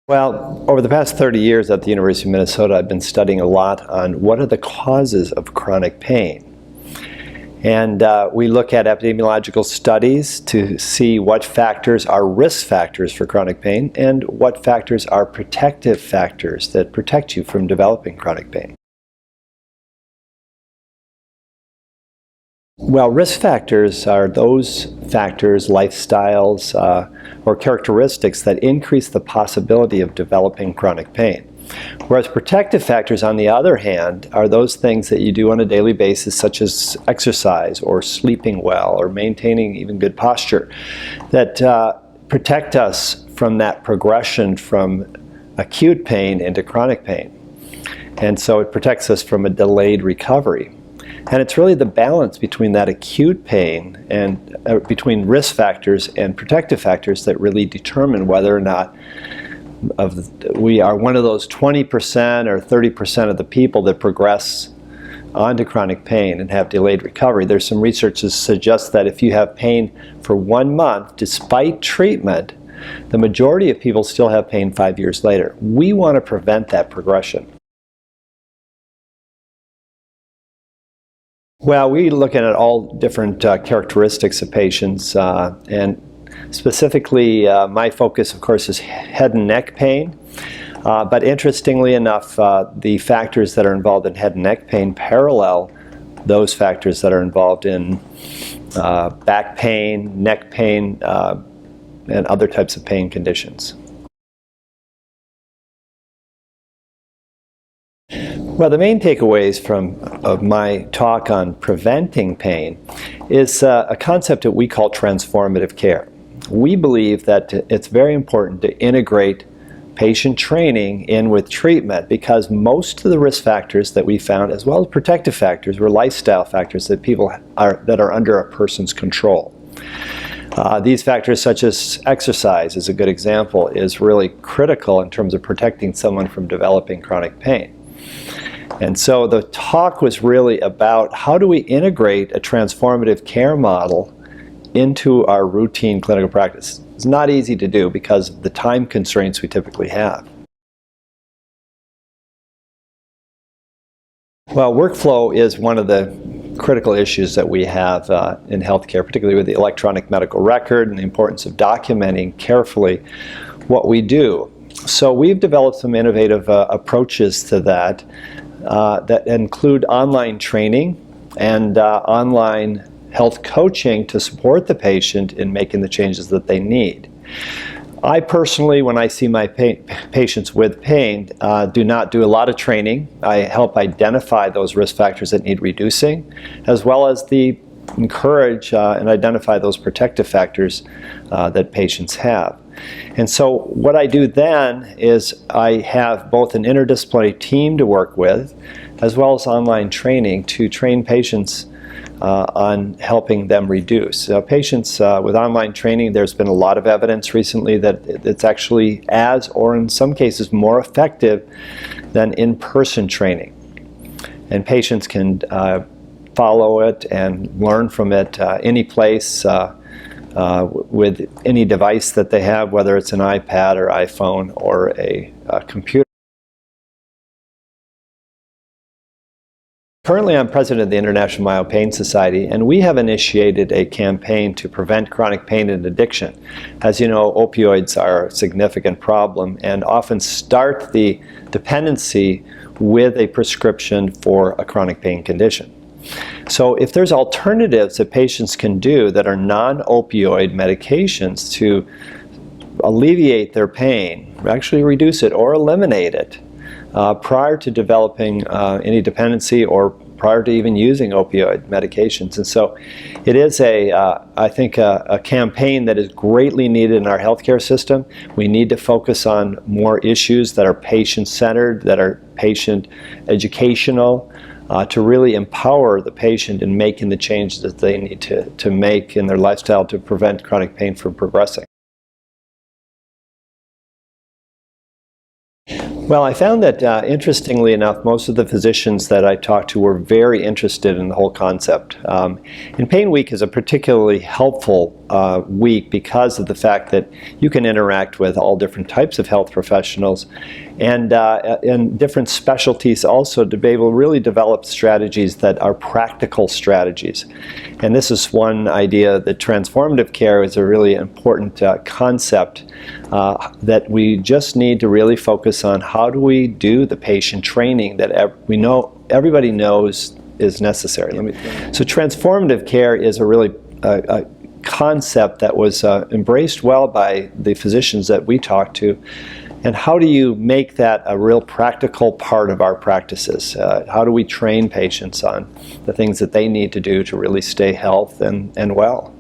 Well, over the past 30 years at the University of Minnesota, I've been studying a lot on what are the causes of chronic pain. And we look at epidemiological studies to see what factors are risk factors for chronic pain and what factors are protective factors that protect you from developing chronic pain. Well, risk factors are those factors, lifestyles, or characteristics that increase the possibility of developing chronic pain. Whereas protective factors, on the other hand, are those things that you do on a daily basis, such as exercise or sleeping well or maintaining even good posture, that protect us from that progression from acute pain into chronic pain. And so it protects us from a delayed recovery. And it's really the balance between that acute pain and between risk factors and protective factors that really determine whether or not we are one of those 20% or 30% of the people that progress onto chronic pain and have delayed recovery. There's some research that suggests that if you have pain for 1 month, despite treatment, the majority of people still have pain 5 years later. We want to prevent that progression. Well, we look at all different characteristics of patients, and specifically my focus, of course, is head and neck pain. But interestingly enough, the factors that are involved in head and neck pain parallel those factors that are involved in back pain, neck pain, and other types of pain conditions. Well, the main takeaways of my talk on preventing pain is a concept that we call transformative care. We believe that it's very important to integrate patient training in with treatment because most of the risk factors that we found, as well as protective factors, were lifestyle factors that are under a person's control. These factors, such as exercise, is a good example, is really critical in terms of protecting someone from developing chronic pain. And so the talk was really about how do we integrate a transformative care model into our routine clinical practice. It's not easy to do because of the time constraints we typically have. Well, workflow is one of the critical issues that we have in healthcare, particularly with the electronic medical record and the importance of documenting carefully what we do. So we've developed some innovative approaches to that that include online training and online health coaching to support the patient in making the changes that they need. I personally, when I see my patients with pain, do not do a lot of training. I help identify those risk factors that need reducing, as well as encourage and identify those protective factors that patients have. And so what I do then is I have both an interdisciplinary team to work with, as well as online training to train patients on helping them reduce. Patients with online training, there's been a lot of evidence recently that it's actually as, or in some cases, more effective than in-person training. And patients can follow it and learn from it any place with any device that they have, whether it's an iPad or iPhone or a computer. Currently, I'm president of the International Myopain Society, and we have initiated a campaign to prevent chronic pain and addiction. As you know, opioids are a significant problem and often start the dependency with a prescription for a chronic pain condition. So if there's alternatives that patients can do that are non-opioid medications to alleviate their pain, actually reduce it or eliminate it, prior to developing any dependency or prior to even using opioid medications. And so it is I think a campaign that is greatly needed in our healthcare system. We need to focus on more issues that are patient-centered, that are patient educational, to really empower the patient in making the changes that they need to make in their lifestyle to prevent chronic pain from progressing. Well, I found that, interestingly enough, most of the physicians that I talked to were very interested in the whole concept. And PAINWeek is a particularly helpful week because of the fact that you can interact with all different types of health professionals and different specialties also to be able to really develop strategies that are practical strategies. And this is one idea that transformative care is a really important concept that we just need to really focus on. How do we do the patient training that we know everybody knows is necessary? So transformative care is a really concept that was embraced well by the physicians that we talked to. And how do you make that a real practical part of our practices? How do we train patients on the things that they need to do to really stay healthy and well?